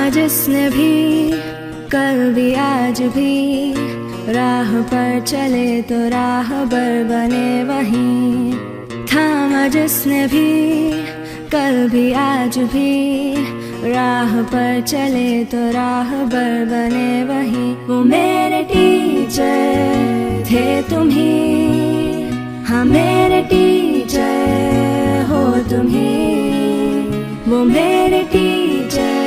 थामा जिसने भी कल भी आज भी, राह पर चले तो राहबर बने वहीं। थामा जिसने भी कल भी आज भी, राह पर चले तो राहबर बने वहीं। वो मेरे टीचर थे तुम ही, हाँ मेरे टीचर हो तुम ही। वो मेरे टीचर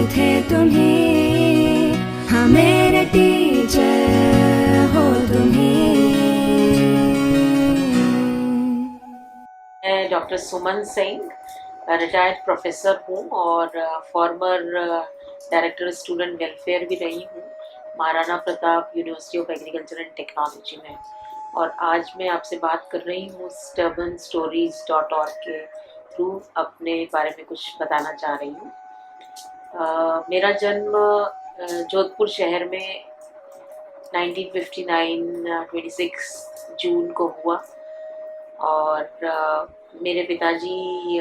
थे तुम ही, हाँ मेरे टीचर हो तुम ही। मैं डॉक्टर सुमन सिंह रिटायर्ड प्रोफेसर हूँ और फॉर्मर डायरेक्टर स्टूडेंट वेलफेयर भी रही हूँ Maharana Pratap university of agriculture and technology में। और आज मैं आपसे बात कर रही हूँ stubbornstories.org के थ्रू अपने बारे में कुछ बताना चाह रही हूँ। मेरा जन्म जोधपुर शहर में 1959 26 जून को हुआ और मेरे पिताजी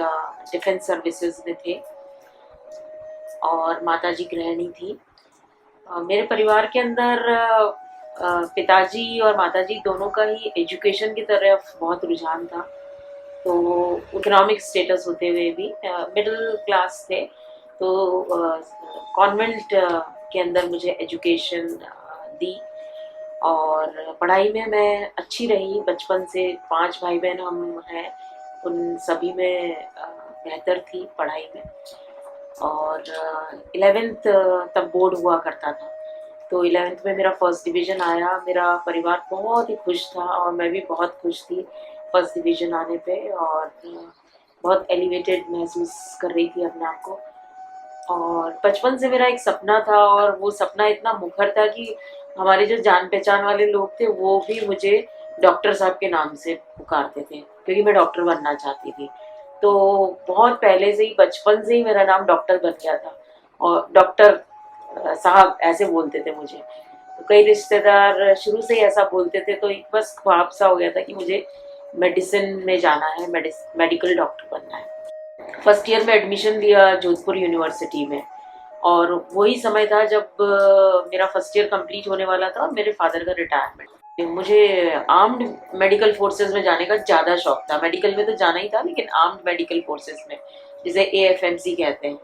डिफेंस सर्विसेज में थे और माताजी गृहिणी थी। मेरे परिवार के अंदर पिताजी और माताजी दोनों का ही एजुकेशन की तरफ बहुत रुझान था। तो इकोनॉमिक स्टेटस होते हुए भी मिडिल क्लास थे, तो कॉन्वेंट के अंदर मुझे एजुकेशन दी और पढ़ाई में मैं अच्छी रही। बचपन से 5 भाई बहन हम हैं, उन सभी में बेहतर थी पढ़ाई में। और 11th तब बोर्ड हुआ करता था, तो 11th में मेरा फर्स्ट डिवीज़न आया। मेरा परिवार बहुत ही खुश था और मैं भी बहुत खुश थी फर्स्ट डिवीज़न आने पे, और बहुत एलिवेटेड महसूस कर रही थी अपने आप को। और बचपन से मेरा एक सपना था और वो सपना इतना मुखर था कि हमारे जो जान पहचान वाले लोग थे वो भी मुझे डॉक्टर साहब के नाम से पुकारते थे, क्योंकि मैं डॉक्टर बनना चाहती थी। तो बहुत पहले से ही, बचपन से ही मेरा नाम डॉक्टर बन गया था और डॉक्टर साहब ऐसे बोलते थे मुझे। तो कई रिश्तेदार शुरू से ही ऐसा बोलते थे, तो एक बस ख्वाब सा हो गया था कि मुझे मेडिसिन में जाना है, मेडिकल डॉक्टर बनना है। फर्स्ट ईयर में एडमिशन लिया जोधपुर यूनिवर्सिटी में, और वही समय था जब मेरा फर्स्ट ईयर कंप्लीट होने वाला था और मेरे फादर का रिटायरमेंट। मुझे आर्म्ड मेडिकल फोर्सेस में जाने का ज़्यादा शौक था। मेडिकल में तो जाना ही था, लेकिन आर्म्ड मेडिकल फोर्सेस में, जिसे AFMC कहते हैं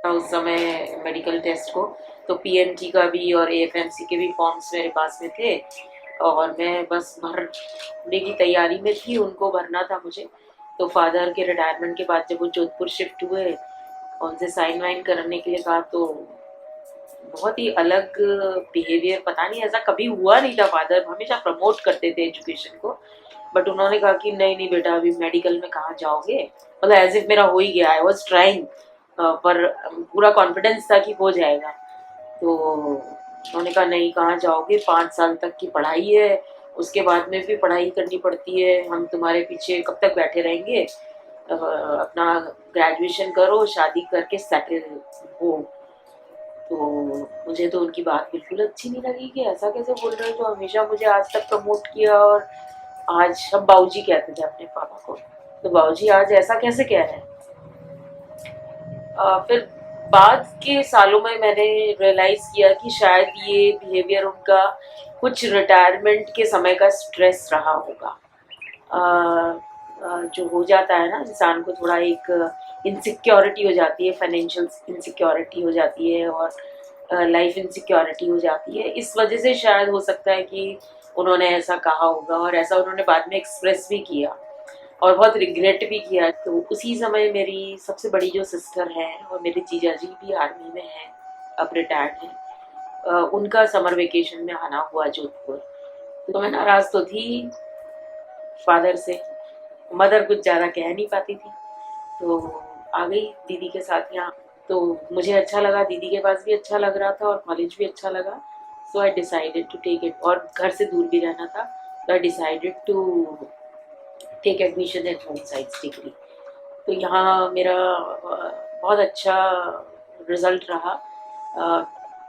उस समय मेडिकल टेस्ट को, तो PMT का भी और AFMC के भी फॉर्म्स मेरे पास में थे और मैं बस भरने की तैयारी में थी, उनको भरना था मुझे। तो फादर के रिटायरमेंट के बाद जब वो जोधपुर शिफ्ट हुए और उनसे साइन वाइन करने के लिए कहा, तो बहुत ही अलग बिहेवियर, पता नहीं ऐसा कभी हुआ नहीं था। फादर हमेशा प्रमोट करते थे एजुकेशन को, बट उन्होंने कहा कि नहीं नहीं बेटा, अभी मेडिकल में कहाँ जाओगे। मतलब एज इफ मेरा हो ही गया, आई वॉज ट्राइंग, पर पूरा कॉन्फिडेंस था कि हो जाएगा। तो उन्होंने कहा नहीं, कहाँ जाओगे, 5 साल तक की पढ़ाई है, उसके बाद में भी पढ़ाई करनी पड़ती है, हम तुम्हारे पीछे कब तक बैठे रहेंगे, अपना ग्रेजुएशन करो, शादी करके सेटल हो। तो मुझे तो उनकी बात बिल्कुल अच्छी नहीं लगी कि ऐसा कैसे बोल रहे हो, जो हमेशा मुझे आज तक प्रमोट किया। और आज हम बाबूजी कहते थे अपने पापा को, तो बाबूजी आज ऐसा कैसे कह रहे हैं। फिर बाद के सालों में मैंने रियलाइज किया कि शायद ये बिहेवियर उनका कुछ रिटायरमेंट के समय का स्ट्रेस रहा होगा। जो हो जाता है ना इंसान को, थोड़ा एक इनसिक्योरिटी हो जाती है, फाइनेंशियल इनसिक्योरिटी हो जाती है और लाइफ इनसिक्योरिटी हो जाती है। इस वजह से शायद हो सकता है कि उन्होंने ऐसा कहा होगा, और ऐसा उन्होंने बाद में एक्सप्रेस भी किया और बहुत रिग्रेट भी किया। तो उसी समय मेरी सबसे बड़ी जो सिस्टर है और मेरे जीजा जी भी आर्मी में हैं, अब रिटायर्ड हैं, उनका समर वेकेशन में आना हुआ जोधपुर। तो मैं नाराज़ तो थी फादर से, मदर कुछ ज़्यादा कह नहीं पाती थी, तो आ गई दीदी के साथ यहाँ। तो मुझे अच्छा लगा, दीदी के पास भी अच्छा लग रहा था और कॉलेज भी अच्छा लगा। So I decided to take it, और घर से दूर भी रहना था, तो I decided to take admission at home science degree. तो यहाँ मेरा बहुत अच्छा रिजल्ट रहा।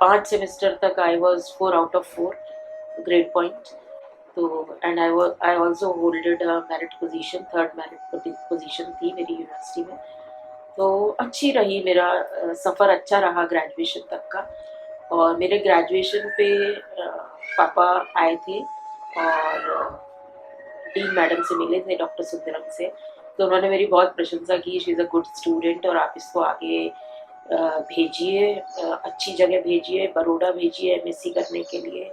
5 सेमेस्टर तक I was 4 out of 4 grade point. तो and I also holded merit position, 3rd merit position थी मेरी यूनिवर्सिटी में। तो अच्छी रही, मेरा सफ़र अच्छा रहा ग्रेजुएशन तक का। और मेरे ग्रेजुएशन पे पापा आए थे और डीन मैडम से मिले थे, डॉक्टर सुंदरम से। तो उन्होंने मेरी बहुत प्रशंसा की, she is a good student और आप इसको आगे भेजिए, अच्छी जगह भेजिए, बड़ौदा भेजिए एमएससी करने के लिए।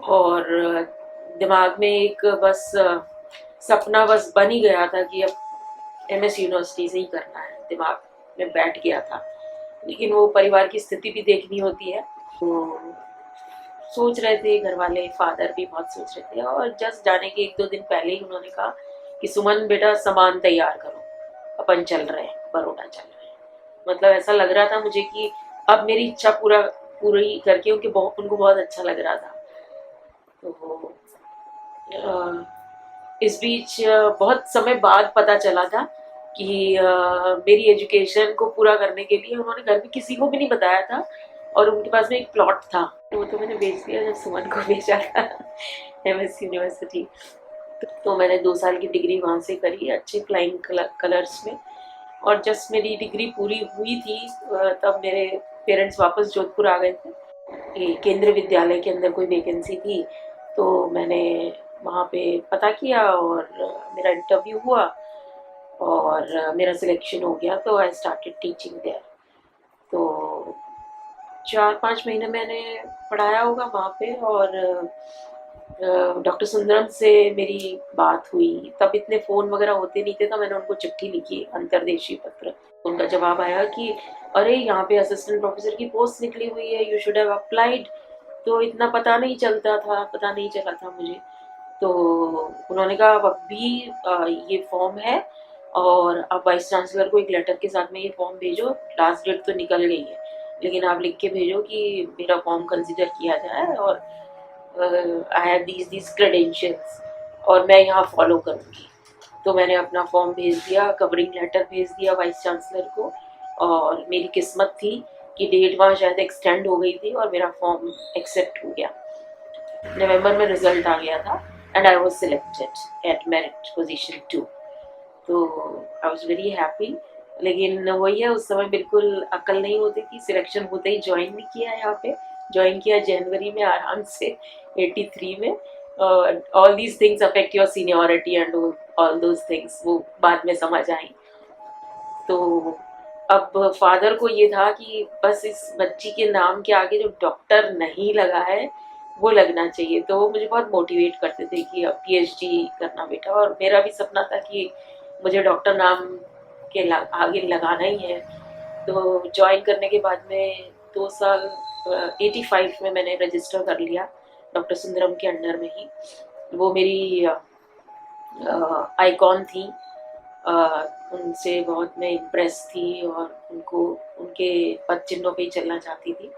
और दिमाग में एक बस सपना बस बन ही गया था कि अब एमएस यूनिवर्सिटी से ही करना है, दिमाग में बैठ गया था। लेकिन वो परिवार की स्थिति भी देखनी होती है, तो सोच रहे थे घर वाले, फादर भी बहुत सोच रहे थे। और जस्ट जाने के 1-2 दिन पहले ही उन्होंने कहा कि सुमन बेटा सामान तैयार करो, अपन चल रहे हैं, बड़ौदा चल रहे हैं। मतलब ऐसा लग रहा था मुझे कि अब मेरी इच्छा पूरी करके उनको बहुत अच्छा लग रहा था। तो इस बीच बहुत समय बाद पता चला था कि मेरी एजुकेशन को पूरा करने के लिए उन्होंने घर में किसी को भी नहीं बताया था और उनके पास में एक प्लॉट था, वो तो मैंने बेच दिया जब सुमन को भेजा था एमएस यूनिवर्सिटी। तो मैंने 2 साल की डिग्री वहाँ से करी, अच्छे फ्लाइंग कलर्स में। और जस्ट मेरी डिग्री पूरी हुई थी तब मेरे पेरेंट्स वापस जोधपुर आ गए थे। ये केंद्रीय विद्यालय के अंदर कोई वैकेंसी थी, तो मैंने वहाँ पे पता किया और मेरा इंटरव्यू हुआ और मेरा सिलेक्शन हो गया। तो आई स्टार्टेड टीचिंग देयर। तो 4-5 महीने मैंने पढ़ाया होगा वहाँ पे। और डॉक्टर सुंदरम से मेरी बात हुई, तब इतने फ़ोन वगैरह होते नहीं थे, तो मैंने उनको चिट्ठी लिखी, अंतर्देशीय पत्र। उनका जवाब आया कि अरे यहाँ पे असिस्टेंट प्रोफेसर की पोस्ट निकली हुई है, यू शुड हैव अप्लाइड। तो इतना पता नहीं चला था मुझे। तो उन्होंने कहा अब भी ये फॉर्म है और आप वाइस चांसलर को एक लेटर के साथ में ये फॉर्म भेजो, लास्ट डेट तो निकल गई है, लेकिन आप लिख के भेजो कि मेरा फॉर्म कंसिडर किया जाए और आई हैव दीज क्रेडेंशियल्स और मैं यहाँ फॉलो करूँगी। तो मैंने अपना फॉर्म भेज दिया, कवरिंग लेटर भेज दिया वाइस चांसलर को। और मेरी किस्मत थी कि डेट वहाँ शायद एक्सटेंड हो गई थी और मेरा फॉर्म एक्सेप्ट हो गया। नवंबर में रिजल्ट आ गया था and I was selected eight merit position 2। तो आई वाज वेरी हैप्पी। लेकिन वही है, उस समय बिल्कुल अकल नहीं होती कि सिलेक्शन होते ही ज्वाइन भी किया यहाँ पे। ज्वाइन किया जनवरी में आराम से 83 में। All these things affect your seniority and all those things, वो बाद में समझ आई। तो अब फादर को ये था कि बस इस बच्ची के नाम के आगे जो डॉक्टर नहीं लगा है वो लगना चाहिए। तो वो मुझे बहुत मोटिवेट करते थे कि अब पीएचडी करना बेटा। और मेरा भी सपना था कि मुझे डॉक्टर नाम के आगे लगाना ही है। तो ज्वाइन करने के बाद में 2 साल 85 में मैंने रजिस्टर कर लिया डॉक्टर सुंदरम के अंडर में ही। वो मेरी आइकॉन थी, उनसे बहुत मैं इम्प्रेस थी और उनको उनके पद चिन्हों पे ही चलना चाहती थी।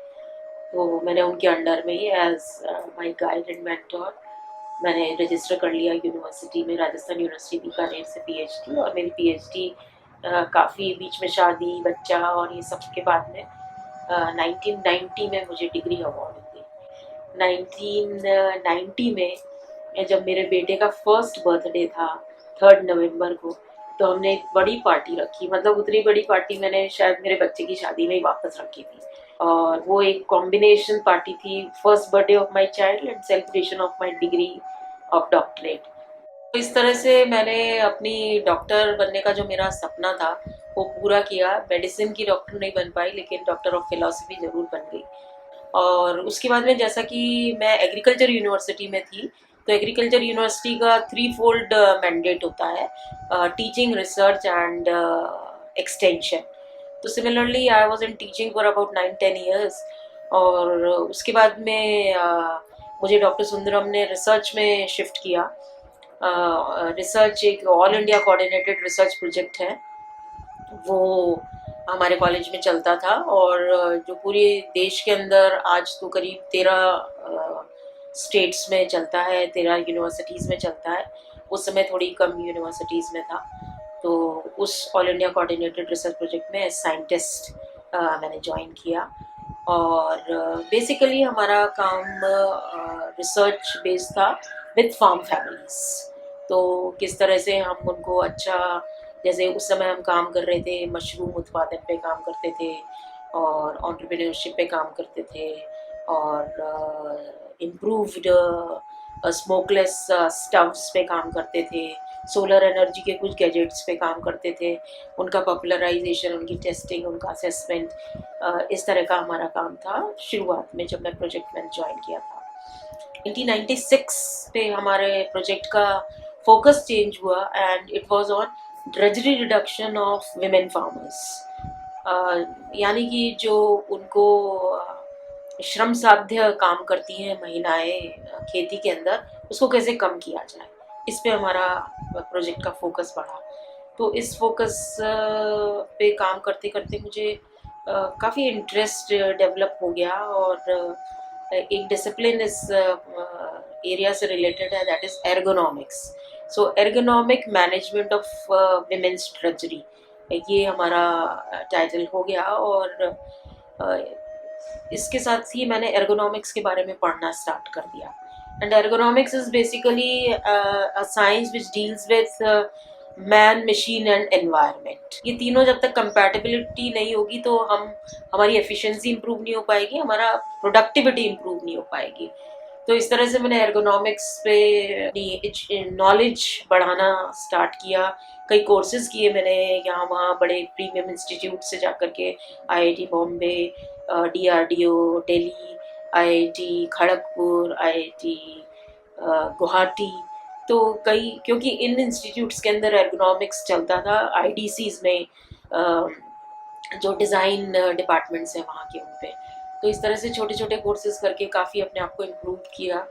तो मैंने उनके अंडर में ही as my guide and mentor मैंने रजिस्टर कर लिया यूनिवर्सिटी में, राजस्थान यूनिवर्सिटी बीकानेर से पीएचडी। और मेरी पीएचडी काफ़ी बीच में शादी, बच्चा और ये सब के बाद में 1990 में मुझे डिग्री अवार्ड हुई। 1990 में जब मेरे बेटे का फर्स्ट बर्थडे था 3 नवंबर को, तो हमने एक बड़ी पार्टी रखी। मतलब उतनी बड़ी पार्टी मैंने शायद मेरे बच्चे की शादी में ही वापस रखी थी। और वो एक कॉम्बिनेशन पार्टी थी, first birthday of my child and celebration of my degree of doctorate. तो इस तरह से मैंने अपनी डॉक्टर बनने का जो मेरा सपना था वो पूरा किया। मेडिसिन की डॉक्टर नहीं बन पाई, लेकिन डॉक्टर ऑफ फिलॉसफी ज़रूर बन गई। और उसके बाद में जैसा कि मैं एग्रीकल्चर यूनिवर्सिटी में थी, तो एग्रीकल्चर यूनिवर्सिटी का 3 फोल्ड मैंडेट होता है, टीचिंग, रिसर्च एंड एक्सटेंशन। तो similarly I was in teaching for about 9-10 years. और उसके बाद में मुझे डॉक्टर सुंदरम ने रिसर्च में शिफ्ट किया। रिसर्च एक all India coordinated research project है, वो हमारे कॉलेज में चलता था। और जो पूरे देश के अंदर आज तो करीब 13 स्टेट्स में चलता है, 13 यूनिवर्सिटीज़ में चलता है। उस समय थोड़ी कम यूनिवर्सिटीज़ में था। तो उस all India coordinated research project में साइंटिस्ट मैंने ज्वाइन किया। और बेसिकली हमारा काम रिसर्च बेस्ड था विद फार्म फैमिलीज़। तो किस तरह से हम उनको अच्छा जैसे उस समय हम काम कर रहे थे, मशरूम उत्पादन पे काम करते थे और एंटरप्रेन्योरशिप पे काम करते थे और इम्प्रूव्ड स्मोकलेस स्टव्स पे काम करते थे, सोलर एनर्जी के कुछ गैजेट्स पे काम करते थे, उनका पॉपुलराइजेशन, उनकी टेस्टिंग, उनका असेसमेंट, इस तरह का हमारा काम था शुरुआत में जब मैं प्रोजेक्ट मैंने ज्वाइन किया था। 1996 पे हमारे प्रोजेक्ट का फोकस चेंज हुआ and it was on drudgery reduction of women farmers, यानी कि जो उनको श्रम साध्य काम करती हैं महिलाएं खेती के अंदर, उसको कैसे कम किया जाए, इस पे हमारा प्रोजेक्ट का फोकस बढ़ा। तो इस फोकस पे काम करते करते मुझे काफ़ी इंटरेस्ट डेवलप हो गया और एक डिसिप्लिन इस एरिया से रिलेटेड है, that is ergonomics. So ergonomic management of women's drudgery, ये हमारा टाइटल हो गया। और इसके साथ ही मैंने एर्गोनॉमिक्स के बारे में पढ़ना स्टार्ट कर दिया। And ergonomics is basically a science which deals with man, machine and environment. ये तीनों जब तक कंपैटिबिलिटी नहीं होगी तो हमारी एफिशिएंसी इंप्रूव नहीं हो पाएगी, हमारा प्रोडक्टिविटी इंप्रूव नहीं हो पाएगी। तो इस तरह से मैंने एर्गोनॉमिक्स पे नॉलेज बढ़ाना स्टार्ट किया। कई कोर्सेज किए मैंने यहाँ वहाँ बड़े प्रीमियम इंस्टीट्यूट से जाकर के, IIT Bombay, DRDO Delhi, IIT Kharagpur, IIT Guwahati. तो कई, क्योंकि इन इंस्टीट्यूट्स के अंदर एर्गोनॉमिक्स चलता था, IDCs में जो डिज़ाइन डिपार्टमेंट्स हैं वहाँ के, उन पे। तो इस तरह से छोटे छोटे कोर्सेज करके काफ़ी अपने आप को इम्प्रूव किया।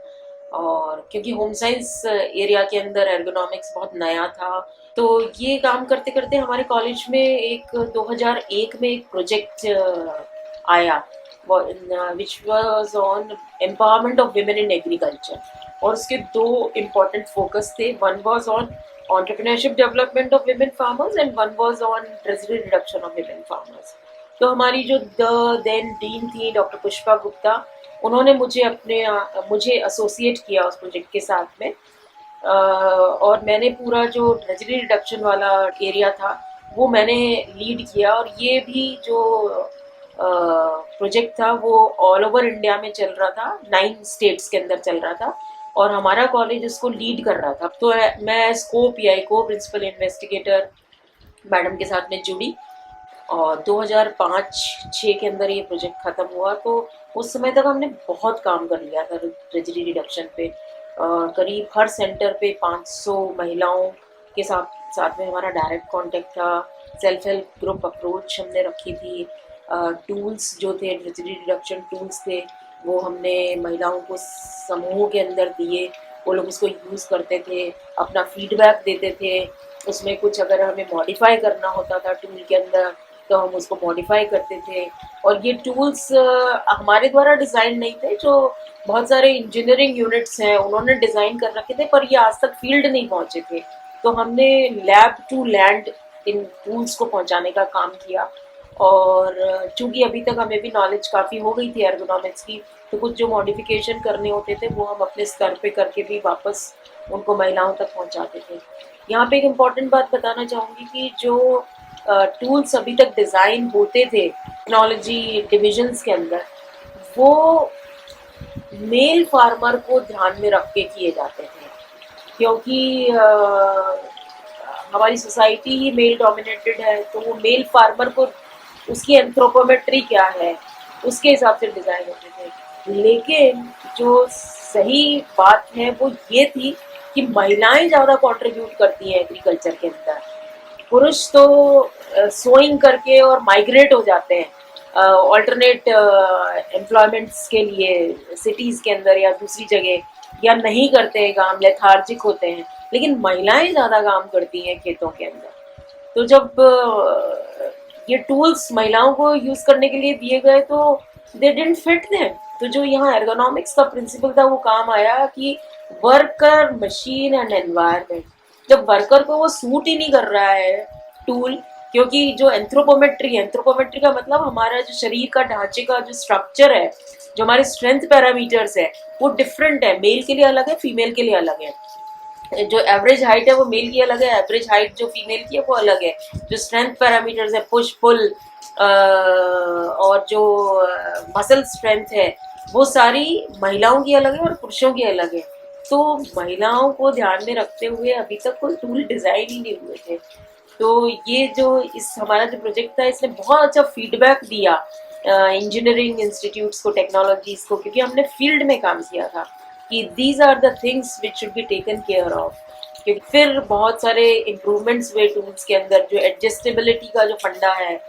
और क्योंकि होम साइंस एरिया के अंदर एर्गोनॉमिक्स बहुत नया था, तो ये काम करते करते हमारे कॉलेज में एक 2001 में एक प्रोजेक्ट आया which was on empowerment of women in agriculture. और उसके दो इम्पॉर्टेंट फोकस थे, one was on entrepreneurship development of women farmers and one was on drudgery reduction of women farmers। तो हमारी जो देन डीन थी डॉक्टर पुष्पा गुप्ता, उन्होंने मुझे एसोसिएट किया उस प्रोजेक्ट के साथ में। और मैंने पूरा जो ड्रजरी रिडक्शन वाला एरिया था वो मैंने लीड किया। और ये भी जो प्रोजेक्ट था वो ऑल ओवर इंडिया में चल रहा था, 9 स्टेट्स के अंदर चल रहा था और हमारा कॉलेज इसको लीड कर रहा था। तो मैं को प्रिंसिपल इन्वेस्टिगेटर मैडम के साथ में जुड़ी और 2005-06 के अंदर ये प्रोजेक्ट ख़त्म हुआ। तो उस समय तक हमने बहुत काम कर लिया था ड्रजरी रिडक्शन पे। करीब हर सेंटर पे 500 महिलाओं के साथ में हमारा डायरेक्ट कांटेक्ट था। सेल्फ हेल्प ग्रुप अप्रोच हमने रखी थी। टूल्स जो थे, ड्रजरी रिडक्शन टूल्स थे, वो हमने महिलाओं को समूह के अंदर दिए। वो लोग उसको यूज़ करते थे, अपना फीडबैक देते थे। उसमें कुछ अगर हमें मॉडिफाई करना होता था टूल के अंदर तो हम उसको मॉडिफाई करते थे। और ये टूल्स हमारे द्वारा डिज़ाइन नहीं थे, जो बहुत सारे इंजीनियरिंग यूनिट्स हैं उन्होंने डिज़ाइन कर रखे थे, पर ये आज तक फील्ड नहीं पहुँचे थे। तो हमने लैब टू लैंड इन टूल्स को पहुँचाने का काम किया। और चूँकि अभी तक हमें भी नॉलेज काफ़ी हो गई थी एर्गोनॉमिक्स की, तो कुछ जो मॉडिफिकेशन करने होते थे वो हम अपने स्तर पे करके भी वापस उनको महिलाओं तक पहुंचाते थे। यहाँ पे एक इम्पॉर्टेंट बात बताना चाहूँगी कि जो टूल्स अभी तक डिज़ाइन होते थे टेक्नोलॉजी डिविजन्स के अंदर, वो मेल फार्मर को ध्यान में रख के किए जाते थे, क्योंकि हमारी सोसाइटी ही मेल डोमिनेटेड है। तो वो मेल फार्मर को उसकी एंथ्रोपोमेट्री क्या है उसके हिसाब से डिज़ाइन होते थे। लेकिन जो सही बात है वो ये थी कि महिलाएं ज़्यादा कंट्रीब्यूट करती हैं एग्रीकल्चर के अंदर। पुरुष तो सोइंग करके और माइग्रेट हो जाते हैं ऑल्टरनेट एम्प्लॉयमेंट्स के लिए सिटीज़ के अंदर या दूसरी जगह, या नहीं करते हैं काम, लेथार्जिक होते हैं। लेकिन महिलाएं ज़्यादा काम करती हैं खेतों के अंदर। तो जब ये टूल्स महिलाओं को यूज़ करने के लिए दिए गए तो दे डिडंट फिट देम। तो जो यहाँ एर्गोनॉमिक्स का प्रिंसिपल था वो काम आया कि वर्कर, मशीन एंड एनवायरनमेंट। जब वर्कर को वो सूट ही नहीं कर रहा है टूल, क्योंकि जो एंथ्रोपोमेट्री का मतलब हमारा जो शरीर का ढांचे का जो स्ट्रक्चर है, जो हमारे स्ट्रेंथ पैरामीटर्स है, वो डिफरेंट है। मेल के लिए अलग है, फीमेल के लिए अलग है। जो एवरेज हाइट है वो मेल की अलग है, एवरेज हाइट जो फीमेल की है वो अलग है, जो स्ट्रेंथ पैरामीटर्स है, पुश पुल और जो मसल स्ट्रेंथ है वो सारी महिलाओं की अलग है और पुरुषों की अलग है। तो महिलाओं को ध्यान में रखते हुए अभी तक कोई टूल डिज़ाइन ही नहीं हुए थे। तो ये जो इस हमारा जो प्रोजेक्ट था इसने बहुत अच्छा फीडबैक दिया इंजीनियरिंग इंस्टीट्यूट्स को, टेक्नोलॉजीज को, क्योंकि हमने फील्ड में काम किया था कि these are the things which should be taken care of. क्योंकि फिर बहुत सारे इम्प्रूवमेंट्स हुए टूल्स के अंदर, जो एडजस्टेबिलिटी का जो फंडा है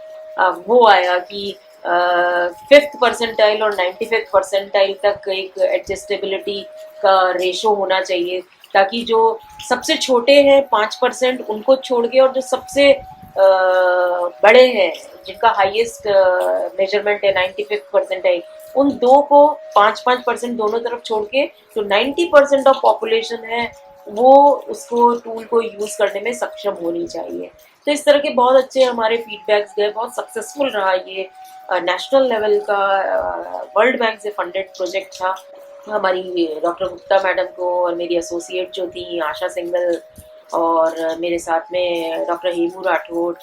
वो आया कि 5th परसेंटाइल और 95th परसेंटाइल तक एक एडजस्टेबिलिटी का रेशो होना चाहिए, ताकि जो सबसे छोटे हैं 5% उनको छोड़ के, और जो सबसे बड़े हैं जिनका हाईएस्ट मेजरमेंट है 95th परसेंटाइल, उन दो को 5-5% दोनों तरफ छोड़ के जो 90% ऑफ पॉपुलेशन है वो उसको टूल को यूज़ करने में सक्षम होनी चाहिए। तो इस तरह के बहुत अच्छे हमारे फीडबैक्स गए, बहुत सक्सेसफुल रहा ये नेशनल लेवल का वर्ल्ड बैंक से फंडेड प्रोजेक्ट था। हमारी डॉक्टर गुप्ता मैडम को और मेरी एसोसिएट जो थी आशा सिंगल और मेरे साथ में डॉक्टर हेमू राठौड़,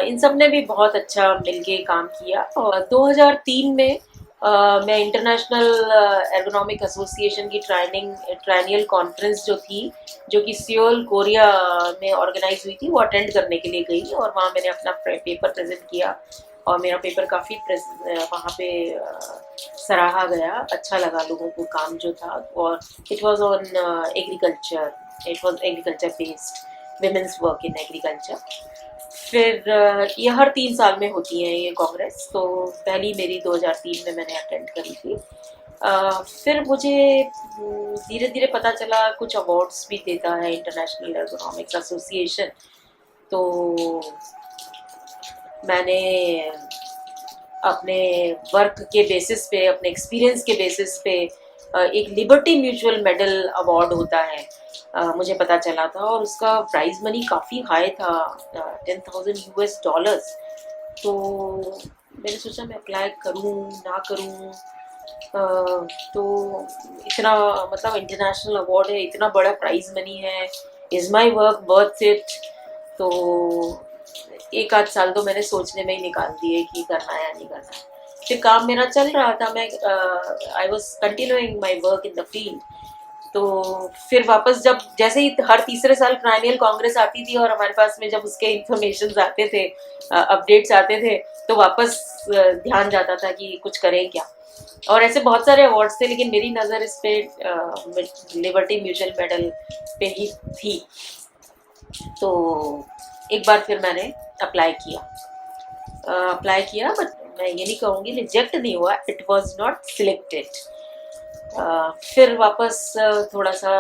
इन सब ने भी बहुत अच्छा मिलके काम किया। और 2003 में मैं इंटरनेशनल एर्गोनॉमिक एसोसिएशन की ट्रायनियल कॉन्फ्रेंस जो थी, जो कि सियोल कोरिया में ऑर्गेनाइज हुई थी, वो अटेंड करने के लिए गई और वहाँ मैंने अपना पेपर प्रेजेंट किया और मेरा पेपर काफ़ी वहाँ पे सराहा गया, अच्छा लगा लोगों को काम जो था। और it was on agriculture, it was agriculture based, women's work in agriculture. फिर ये हर 3 साल में होती हैं ये कांग्रेस, तो पहली मेरी 2003 में मैंने अटेंड करी थी। फिर मुझे धीरे धीरे पता चला कुछ अवार्ड्स भी देता है इंटरनेशनल एर्गोनॉमिक्स एसोसिएशन, तो मैंने अपने वर्क के बेसिस पे, अपने एक्सपीरियंस के बेसिस पे एक लिबर्टी म्यूचुअल मेडल अवार्ड होता है, मुझे पता चला था, और उसका प्राइज मनी काफ़ी हाई था, $10,000। तो मैंने सोचा मैं अप्लाई करूँ ना करूँ, तो इतना मतलब इंटरनेशनल अवार्ड है, इतना बड़ा प्राइज मनी है, is my work worth it. तो 1 आध साल तो मैंने सोचने में ही निकाल दिए कि करना है या नहीं करना है। फिर काम मेरा चल रहा था, मैं I was continuing my work in the field. तो फिर वापस जब जैसे ही हर तीसरे साल ट्रायनियल कांग्रेस आती थी और हमारे पास में जब उसके इंफॉर्मेशन आते थे, अपडेट्स आते थे, तो वापस ध्यान जाता था कि कुछ करें क्या। और ऐसे बहुत सारे अवार्ड्स थे, लेकिन मेरी नज़र इस पे लिबर्टी म्यूचुअल मेडल पे ही थी। तो एक बार फिर मैंने अप्लाई किया, बट मैं ये नहीं कहूँगी रिजेक्ट नहीं हुआ, इट वॉज नॉट सिलेक्टेड। फिर वापस थोड़ा सा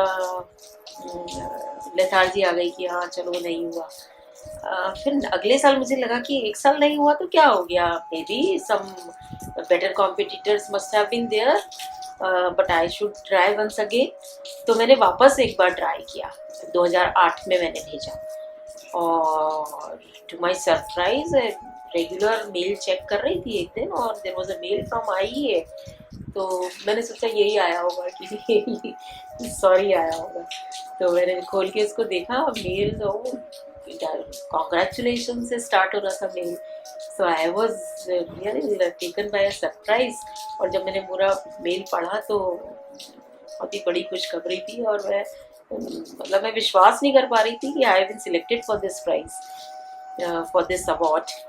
लेथार्जी आ गई कि हाँ चलो नहीं हुआ। फिर अगले साल मुझे लगा कि 1 साल नहीं हुआ तो क्या हो गया, maybe some better competitors must have been there, but I should try once again. तो मैंने वापस एक बार ट्राई किया, 2008 में मैंने भेजा, और to my surprise regular mail check कर रही थी एक दिन, और there was a mail from IEA। तो मैंने सोचा यही आया होगा कि सॉरी आया होगा। तो मैंने खोल के इसको देखा, मेल तो कॉन्ग्रेचुलेशन से स्टार्ट हो रहा था mail. So I was really taken by a surprise, और जब मैंने पूरा मेल पढ़ा तो बहुत ही बड़ी खुशखबरी थी, और मैं विश्वास नहीं कर पा रही थी कि I have been selected for this prize, for this award.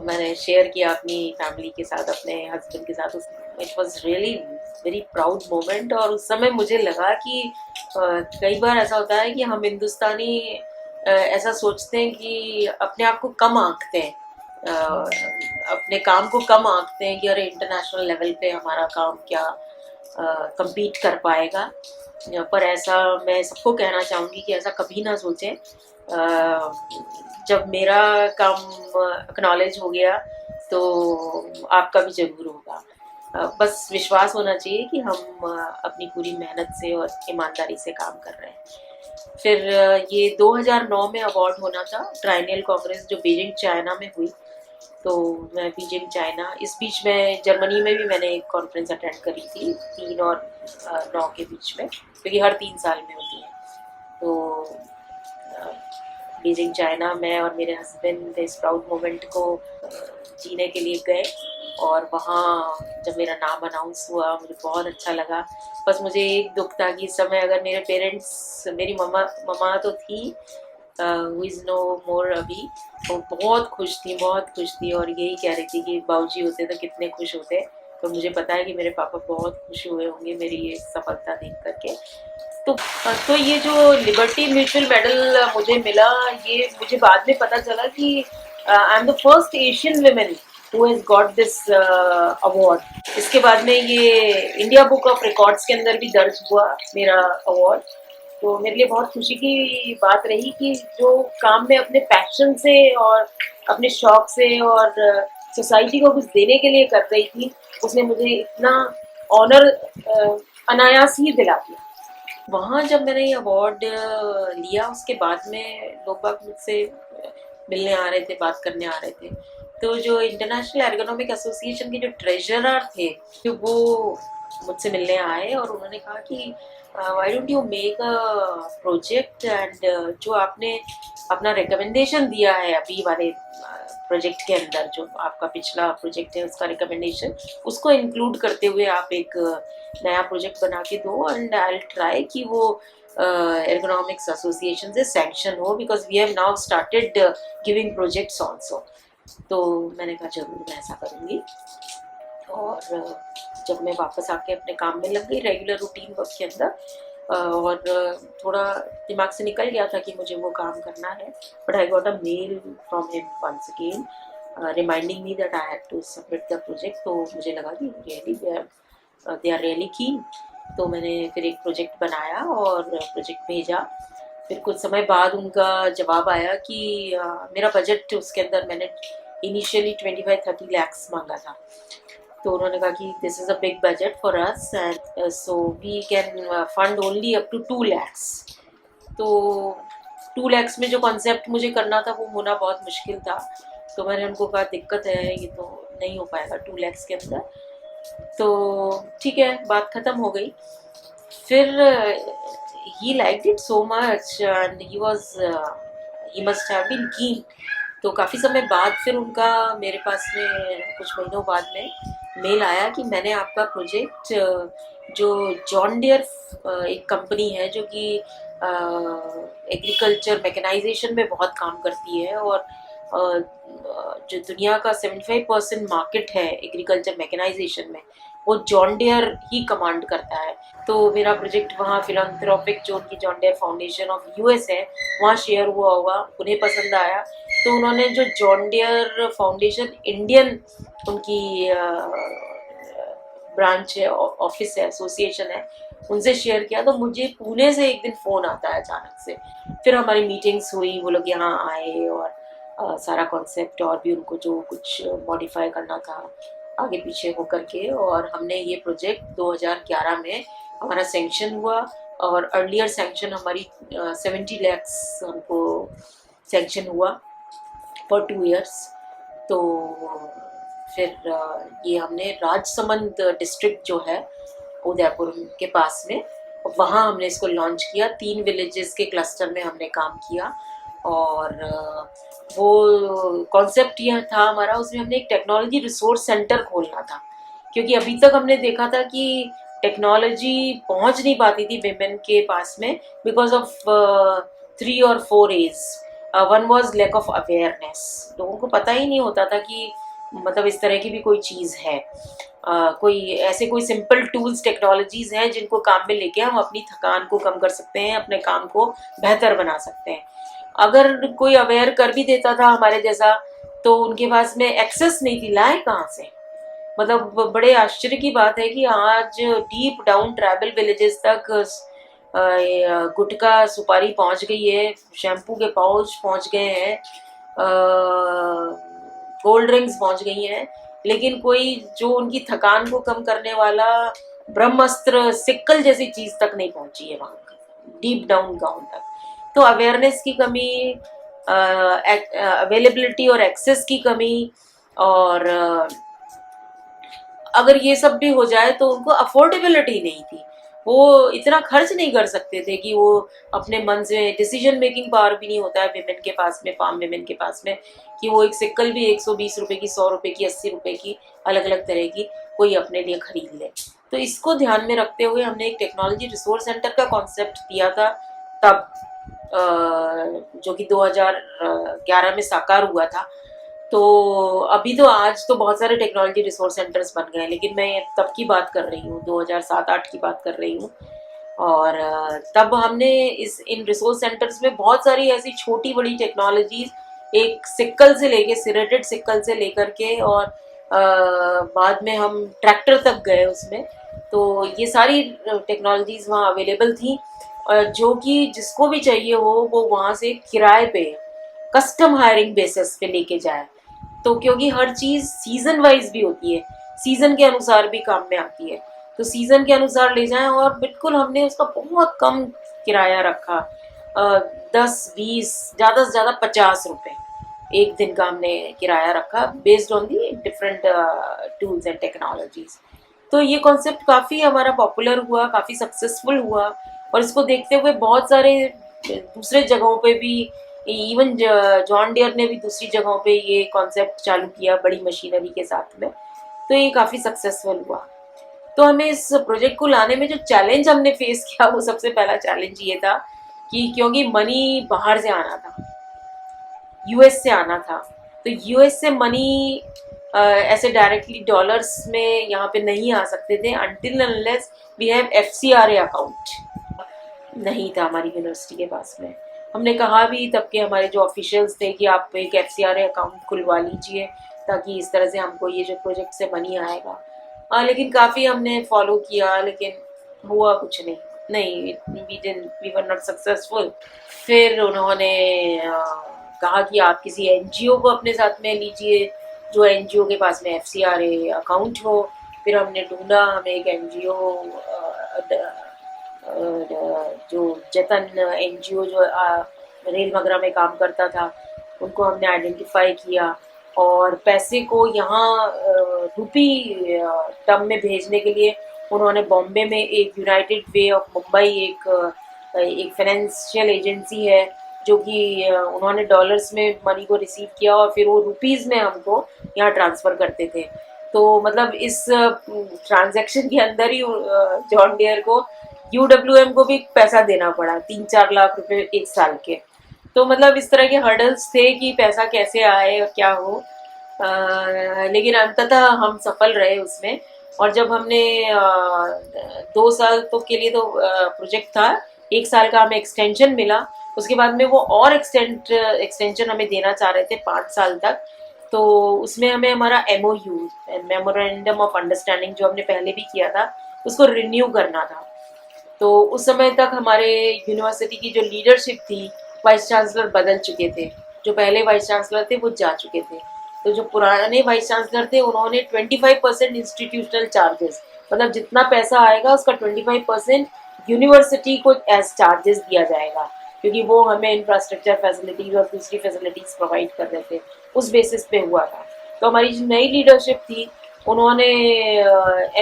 मैंने शेयर किया अपनी फैमिली के साथ, अपने हस्बैंड के साथ। It was really very proud moment. और उस समय मुझे लगा कि कई बार ऐसा होता है कि हम हिंदुस्तानी ऐसा सोचते हैं कि अपने आप को कम आंकते हैं, अपने काम को कम आंकते हैं कि अरे इंटरनेशनल लेवल पे हमारा काम क्या compete कर पाएगा। पर ऐसा मैं सबको कहना चाहूँगी कि ऐसा कभी ना सोचें। जब मेरा काम एक्नॉलेज हो गया तो आपका भी ज़रूर होगा। बस विश्वास होना चाहिए कि हम अपनी पूरी मेहनत से और ईमानदारी से काम कर रहे हैं। फिर ये 2009 में अवार्ड होना था, ट्रायनियल कांग्रेस जो बीजिंग चाइना में हुई। तो मैं बीजिंग चाइना, इस बीच में जर्मनी में भी मैंने एक कॉन्फ्रेंस अटेंड करी थी 3 और 9 के बीच में, क्योंकि हर 3 साल में होती है। तो बीजिंग चाइना, मैं और मेरे हस्बैंड इस प्राउड मोमेंट को जीने के लिए गए, और वहाँ जब मेरा नाम अनाउंस हुआ मुझे बहुत अच्छा लगा। बस मुझे एक दुख था कि इस समय अगर मेरे पेरेंट्स, मेरी ममा तो थी, हु इज़ नो मोर अभी, तो बहुत खुश थी, बहुत खुश थी, और यही कह रही थी कि बाबूजी होते तो कितने खुश होते। तो मुझे पता है कि मेरे पापा बहुत खुश हुए होंगे मेरी ये सफलता देख करके। तो ये जो लिबर्टी म्यूचुअल मेडल मुझे मिला, ये मुझे बाद में पता चला कि I am the first Asian women who has got this award. इसके बाद में ये इंडिया बुक ऑफ रिकॉर्ड्स के अंदर भी दर्ज हुआ मेरा अवार्ड। तो मेरे लिए बहुत खुशी की बात रही कि जो काम मैं अपने पैशन से और अपने शौक से और सोसाइटी को कुछ देने के लिए कर रही थी, उसने मुझे इतना ऑनर अनायास ही दिला दिया। वहाँ जब मैंने ये अवार्ड लिया, उसके बाद में लोग बाग मुझसे मिलने आ रहे थे, बात करने आ रहे थे। तो जो इंटरनेशनल एर्गोनॉमिक एसोसिएशन के जो ट्रेजरर थे, तो वो मुझसे मिलने आए और उन्होंने कहा कि why don't you make a project, and जो आपने अपना रिकमेंडेशन दिया है अभी वाले प्रोजेक्ट के अंदर, जो आपका पिछला प्रोजेक्ट है उसका रिकमेंडेशन, उसको इंक्लूड करते हुए आप एक नया प्रोजेक्ट बना के दो, एंड आई विल ट्राई कि वो एर्गोनॉमिक्स एसोसिएशन से सैंक्शन हो, because we have now started giving projects also. तो मैंने कहा जरूर मैं ऐसा करूँगी। और जब मैं वापस आके अपने काम में लग गई रेगुलर रूटीन वर्क के अंदर, और थोड़ा दिमाग से निकल गया था कि मुझे वो काम करना है, but I got a mail from him once again reminding me that I had to submit the project. तो मुझे लगा कि रियली दे आर रियली कीन। तो मैंने फिर एक प्रोजेक्ट बनाया और प्रोजेक्ट भेजा। फिर कुछ समय बाद उनका जवाब आया कि मेरा बजट, उसके अंदर मैंने इनिशियली 25-30 lakhs मांगा था। तो उन्होंने कहा कि this is a big budget for us, and so we can fund only up to 2 lakhs। तो 2 lakhs में जो कॉन्सेप्ट मुझे करना था वो होना बहुत मुश्किल था। तो मैंने उनको कहा दिक्कत है, ये तो नहीं हो पाएगा 2 lakhs के अंदर। तो ठीक है, बात ख़त्म हो गई। फिर he liked it so much and he must have been keen. तो काफ़ी समय बाद फिर उनका मेरे पास में कुछ महीनों बाद में मेल आया कि मैंने आपका प्रोजेक्ट, जो जॉन डियर एक कंपनी है जो कि एग्रीकल्चर मैकेनाइजेशन में बहुत काम करती है, और जो दुनिया का 75% मार्केट है एग्रीकल्चर मैकेनाइजेशन में, वो जॉन डियर ही कमांड करता है। तो मेरा प्रोजेक्ट वहाँ फिलैंथ्रोपिक, जो उनकी John Deere foundation of US है, वहाँ शेयर हुआ होगा, उन्हें पसंद आया। तो उन्होंने जो जॉन डियर फाउंडेशन इंडियन उनकी ब्रांच है, ऑफिस है, एसोसिएशन है, उनसे शेयर किया। तो मुझे पुणे से एक दिन फ़ोन आता है अचानक से। फिर हमारी मीटिंग्स हुई, वो लोग यहाँ आए और सारा कॉन्सेप्ट और भी उनको जो कुछ मॉडिफाई करना था आगे पीछे हो करके, और हमने ये प्रोजेक्ट 2011 में हमारा सैंक्शन हुआ। और अर्लियर सैंक्शन हमारी 70 lakhs हमको सैंक्शन हुआ फॉर 2 years। तो फिर ये हमने राजसमंद डिस्ट्रिक्ट जो है उदयपुर के पास में, वहाँ हमने इसको लॉन्च किया। 3 विलेजेस के क्लस्टर में हमने काम किया। और वो कॉन्सेप्ट यह था हमारा, उसमें हमने एक टेक्नोलॉजी रिसोर्स सेंटर खोलना था, क्योंकि अभी तक हमने देखा था कि टेक्नोलॉजी पहुंच नहीं पाती थी विमेन के पास में, because of 3 or 4 A's। One was lack of awareness, लोगों को पता ही नहीं होता था कि मतलब इस तरह की भी कोई चीज़ है। कोई सिंपल टूल्स, टेक्नोलॉजीज़ हैं जिनको काम में लेके हम अपनी थकान को कम कर सकते हैं, अपने काम को बेहतर बना सकते हैं। अगर कोई अवेयर कर भी देता था हमारे जैसा, तो उनके पास में एक्सेस नहीं थी, लाए कहाँ से। मतलब बड़े आश्चर्य की बात है कि आज डीप डाउन ट्राइबल विलेजेस तक गुटखा सुपारी पहुंच गई है, शैम्पू के पाउच पहुंच गए हैं, कोल्ड ड्रिंक्स पहुंच गई हैं, लेकिन कोई जो उनकी थकान को कम करने वाला ब्रह्मास्त्र, सिक्कल जैसी चीज तक नहीं पहुंची है वहां डीप डाउन गांव तक। तो अवेयरनेस की कमी, अवेलेबिलिटी और एक्सेस की कमी, और अगर ये सब भी हो जाए तो उनको अफोर्डेबिलिटी नहीं थी। वो इतना खर्च नहीं कर सकते थे कि वो अपने मन से, डिसीजन मेकिंग पावर भी नहीं होता है विमेन के पास में, फार्म विमेन के पास में, कि वो एक सिक्कल भी 120 रुपए की, 100 रुपए की, 80 रुपए की, अलग अलग तरह की कोई अपने लिए खरीद ले। तो इसको ध्यान में रखते हुए हमने एक टेक्नोलॉजी रिसोर्स सेंटर का कॉन्सेप्ट दिया था तब, जो कि 2011 में साकार हुआ था। तो अभी तो आज तो बहुत सारे टेक्नोलॉजी रिसोर्स सेंटर्स बन गए, लेकिन मैं तब की बात कर रही हूँ, 2007-8 की बात कर रही हूँ। और तब हमने इन रिसोर्स सेंटर्स में बहुत सारी ऐसी छोटी बड़ी टेक्नोलॉजीज, एक सिक्कल से लेके, सिरेटेड सिक्कल से लेकर के, और बाद में हम ट्रैक्टर तक गए उसमें। तो ये सारी टेक्नोलॉजीज वहाँ अवेलेबल थी, जो कि जिसको भी चाहिए हो वो वहाँ से किराए पे, कस्टम हायरिंग बेसिस पे लेके जाए। तो क्योंकि हर चीज़ सीजन वाइज भी होती है, सीजन के अनुसार भी काम में आती है, तो सीजन के अनुसार ले जाएं। और बिल्कुल हमने उसका बहुत कम किराया रखा, 10-20, ज़्यादा से ज़्यादा 50 रुपये एक दिन का हमने किराया रखा, based on the different tools and technologies. तो ये कॉन्सेप्ट काफ़ी हमारा पॉपुलर हुआ, काफ़ी सक्सेसफुल हुआ, और इसको देखते हुए बहुत सारे दूसरे जगहों पे भी, इवन जॉन डियर ने भी दूसरी जगहों पे ये कॉन्सेप्ट चालू किया बड़ी मशीनरी के साथ में। तो ये काफ़ी सक्सेसफुल हुआ। तो हमें इस प्रोजेक्ट को लाने में जो चैलेंज हमने फेस किया, वो सबसे पहला चैलेंज ये था कि क्योंकि मनी बाहर से आना था, यूएस से आना था, तो यूएस से मनी ऐसे डायरेक्टली डॉलर्स में यहाँ पे नहीं आ सकते थे until unless we have FCRA account. नहीं था हमारी यूनिवर्सिटी के पास में। हमने कहा भी तब के हमारे जो ऑफिशियल्स थे कि आप एक FCRA अकाउंट खुलवा लीजिए, ताकि इस तरह से हमको ये जो प्रोजेक्ट से मनी आएगा। लेकिन काफ़ी हमने फॉलो किया, लेकिन हुआ कुछ नहीं, वी वर नॉट सक्सेसफुल। फिर उन्होंने कहा कि आप किसी NGO को अपने साथ में लीजिए, जो NGO के पास में FCRA अकाउंट हो। फिर हमने ढूंढा, हमें एक NGO, जो जतन NGO जो रेल मगरा में काम करता था, उनको हमने आइडेंटिफाई किया, और पैसे को यहाँ रुपी टर्म में भेजने के लिए उन्होंने बॉम्बे में एक यूनाइटेड वे ऑफ मुंबई, एक फाइनेंशियल एजेंसी है, जो कि उन्होंने डॉलर्स में मनी को रिसीव किया और फिर वो रुपीज़ में हमको यहाँ ट्रांसफ़र करते थे। तो मतलब इस ट्रांजैक्शन के अंदर ही जॉन डियर को, UWM को भी पैसा देना पड़ा, 3-4 लाख रुपए एक साल के। तो मतलब इस तरह के हर्डल्स थे कि पैसा कैसे आए और क्या हो, लेकिन अंततः हम सफल रहे उसमें। और जब हमने 2 साल तो के लिए तो प्रोजेक्ट था, 1 साल का हमें एक्सटेंशन मिला, उसके बाद में वो और एक्सटेंशन हमें देना चाह रहे थे 5 साल तक। तो उसमें हमें हमारा MOU, मेमोरेंडम ऑफ अंडरस्टैंडिंग, जो हमने पहले भी किया था, उसको रिन्यू करना था। तो उस समय तक हमारे यूनिवर्सिटी की जो लीडरशिप थी, वाइस चांसलर बदल चुके थे, जो पहले वाइस चांसलर थे वो जा चुके थे। तो जो पुराने वाइस चांसलर थे उन्होंने 25% इंस्टीट्यूशनल चार्जेस, मतलब जितना पैसा आएगा उसका 25% यूनिवर्सिटी को एज चार्जेस दिया जाएगा, क्योंकि वो हमें इंफ्रास्ट्रक्चर फैसिलिटीज और दूसरी फैसिलिटीज प्रोवाइड कर रहे थे, उस बेसिस पे हुआ था। तो हमारी जो नई लीडरशिप थी उन्होंने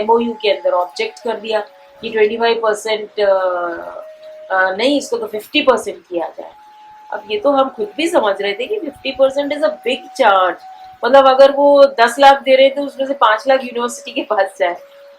MOU के अंदर ऑब्जेक्ट कर दिया कि 25% नहीं, इसको तो 50% किया जाए। अब ये तो हम खुद भी समझ रहे थे कि 50% इज अ बिग चार्ज, मतलब अगर वो 10 लाख दे रहे थे उसमें से 5 लाख यूनिवर्सिटी के पास जाए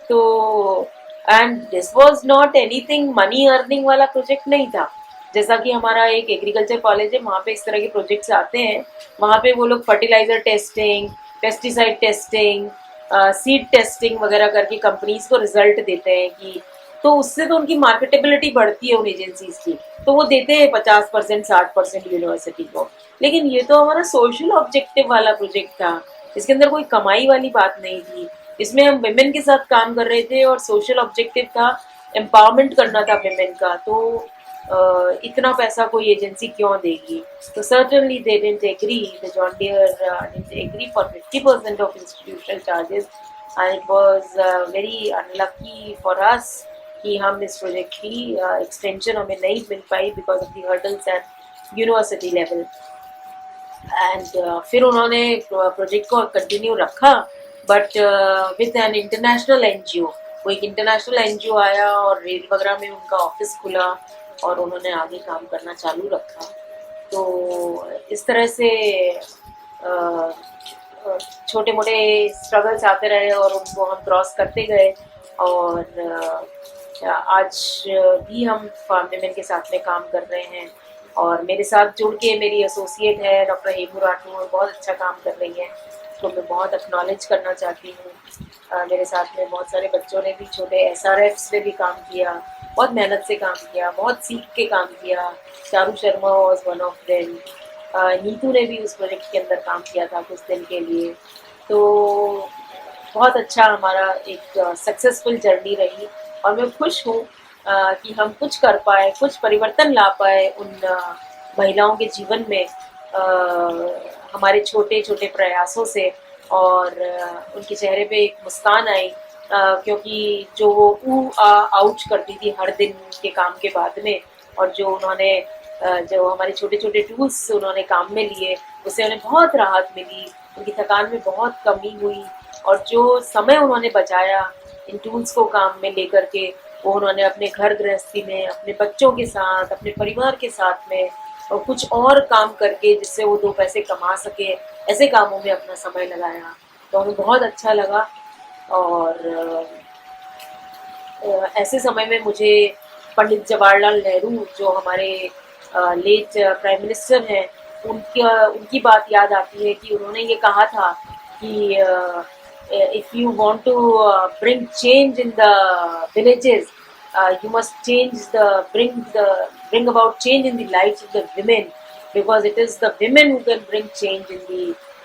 तो, and this was not anything money earning वाला प्रोजेक्ट नहीं था। जैसा कि हमारा एक एग्रीकल्चर कॉलेज है, वहाँ पे इस तरह के प्रोजेक्ट्स आते हैं, वहाँ पे वो लोग fertilizer testing, pesticide testing, seed testing वगैरह करके कंपनीज को रिजल्ट देते हैं कि, तो उससे तो उनकी मार्केटेबिलिटी बढ़ती है उन एजेंसीज की, तो वो देते हैं 50%, 60% यूनिवर्सिटी को। लेकिन ये तो हमारा सोशल ऑब्जेक्टिव वाला प्रोजेक्ट था, इसके अंदर कोई कमाई वाली बात नहीं थी। इसमें हम विमेन के साथ काम कर रहे थे और सोशल ऑब्जेक्टिव था एम्पावरमेंट करना था विमेन का। तो इतना पैसा कोई एजेंसी क्यों देगी? तो certainly they didn't agree, the John Deere didn't agree for 50% of institutional charges, and it was very unlucky for us कि हम इस प्रोजेक्ट की एक्सटेंशन हमें नहीं मिल पाई because of the hurdles at university level. And फिर उन्होंने प्रोजेक्ट को कंटिन्यू रखा, but with an international NGO, वो एक इंटरनेशनल एनजीओ आया और रेल वगैरह में उनका ऑफिस खुला और उन्होंने आगे काम करना चालू रखा। तो इस तरह से छोटे मोटे स्ट्रगल्स आते रहे और उनको हम क्रॉस करते गए और आज भी हम फार्म विमेन के साथ में काम कर रहे हैं। और मेरे साथ जुड़ के मेरी एसोसिएट है डॉक्टर हेमू राठौर, बहुत अच्छा काम कर रही हैं, तो मैं बहुत एक्नॉलेज करना चाहती हूँ। मेरे साथ में बहुत सारे बच्चों ने भी, छोटे SRFs ने भी काम किया, बहुत मेहनत से काम किया, बहुत सीख के काम किया। Charu Sharma was one of them. Neetu ने भी उस प्रोजेक्ट के अंदर काम किया था कुछ दिन के लिए। तो बहुत अच्छा हमारा एक सक्सेसफुल जर्नी रही और मैं खुश हूँ कि हम कुछ कर पाए, कुछ परिवर्तन ला पाए उन महिलाओं के जीवन में हमारे छोटे छोटे प्रयासों से। और उनके चेहरे पे एक मुस्कान आई, क्योंकि जो वो आउच करती थी हर दिन के काम के बाद में, और जो उन्होंने जो हमारे छोटे छोटे टूल्स उन्होंने काम में लिए, उससे उन्हें बहुत राहत मिली, उनकी थकान में बहुत कमी हुई। और जो समय उन्होंने बचाया इन टूल्स को काम में लेकर के, वो उन्होंने अपने घर गृहस्थी में, अपने बच्चों के साथ, अपने परिवार के साथ में और कुछ और काम करके जिससे वो 2 पैसे कमा सके, ऐसे कामों में अपना समय लगाया। तो हमें बहुत अच्छा लगा। और ऐसे समय में मुझे पंडित जवाहरलाल नेहरू, जो हमारे लेट प्राइम मिनिस्टर हैं, उनकी बात याद आती है कि उन्होंने ये कहा था कि if you want to bring change in the villages, you must bring about change in the lives of the women, because it is the women who can bring change in the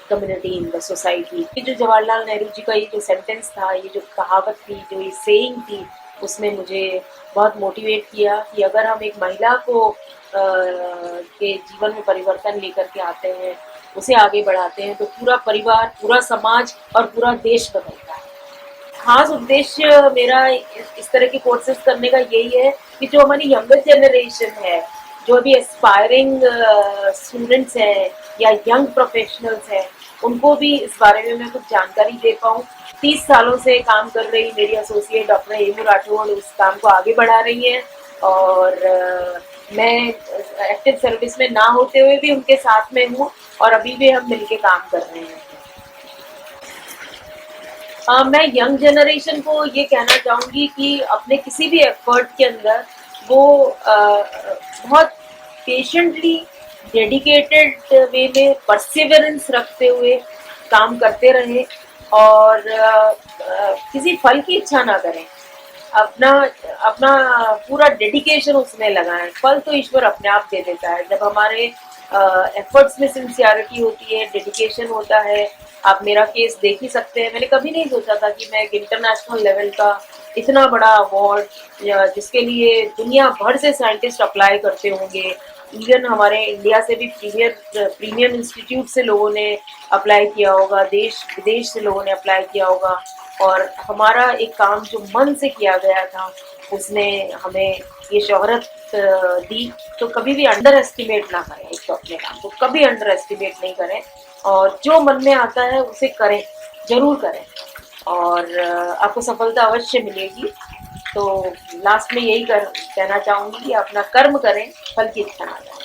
community, in the society. ये जो जवाहरलाल नेहरू जी का ये जो sentence था, ये जो कहावत थी, जो ये सेइंग थी, उसने मुझे बहुत मोटिवेट किया कि अगर हम एक महिला को के जीवन में परिवर्तन लेकर के आते हैं, उसे आगे बढ़ाते हैं, तो पूरा परिवार, पूरा समाज और पूरा देश बदलता है। खास उद्देश्य मेरा इस तरह के कोर्सेज करने का यही है कि जो हमारी यंगर जनरेशन है, जो अभी एस्पायरिंग स्टूडेंट्स हैं या यंग प्रोफेशनल्स हैं, उनको भी इस बारे में मैं कुछ जानकारी दे पाऊँ। 30 सालों से काम कर रही मेरी एसोसिएट डॉक्टर हेमू राठौर उस काम को आगे बढ़ा रही हैं, और मैं एक्टिव सर्विस में ना होते हुए भी उनके साथ में हूँ और अभी भी हम मिलके काम कर रहे हैं। मैं यंग जनरेशन को ये कहना चाहूँगी कि अपने किसी भी एफर्ट के अंदर वो बहुत पेशेंटली, डेडिकेटेड वे में, परसिवरेंस रखते हुए काम करते रहें और किसी फल की इच्छा ना करें। अपना अपना पूरा डेडिकेशन उसमें लगाएं। फल तो ईश्वर अपने आप दे देता है। जब हमारे एफर्ट्स में सिंसियरिटी होती है, डेडिकेशन होता है। आप मेरा केस देख ही सकते हैं, मैंने कभी नहीं सोचा था कि मैं एक इंटरनेशनल लेवल का इतना बड़ा अवार्ड, जिसके लिए दुनिया भर से साइंटिस्ट अप्लाई करते होंगे, इवन हमारे इंडिया से भी प्रीमियम इंस्टीट्यूट से लोगों ने अप्लाई किया होगा, देश विदेश से लोगों ने अप्लाई किया होगा, और हमारा एक काम जो मन से किया गया था उसने हमें ये शोहरत दी। तो कभी भी अंडर एस्टिमेट ना करें एक तो अपने काम को, कभी अंडर एस्टिमेट नहीं करें, और जो मन में आता है उसे करें, जरूर करें, और आपको सफलता अवश्य मिलेगी। तो लास्ट में यही कहना चाहूँगी कि अपना कर्म करें, फल की इच्छा ना करें।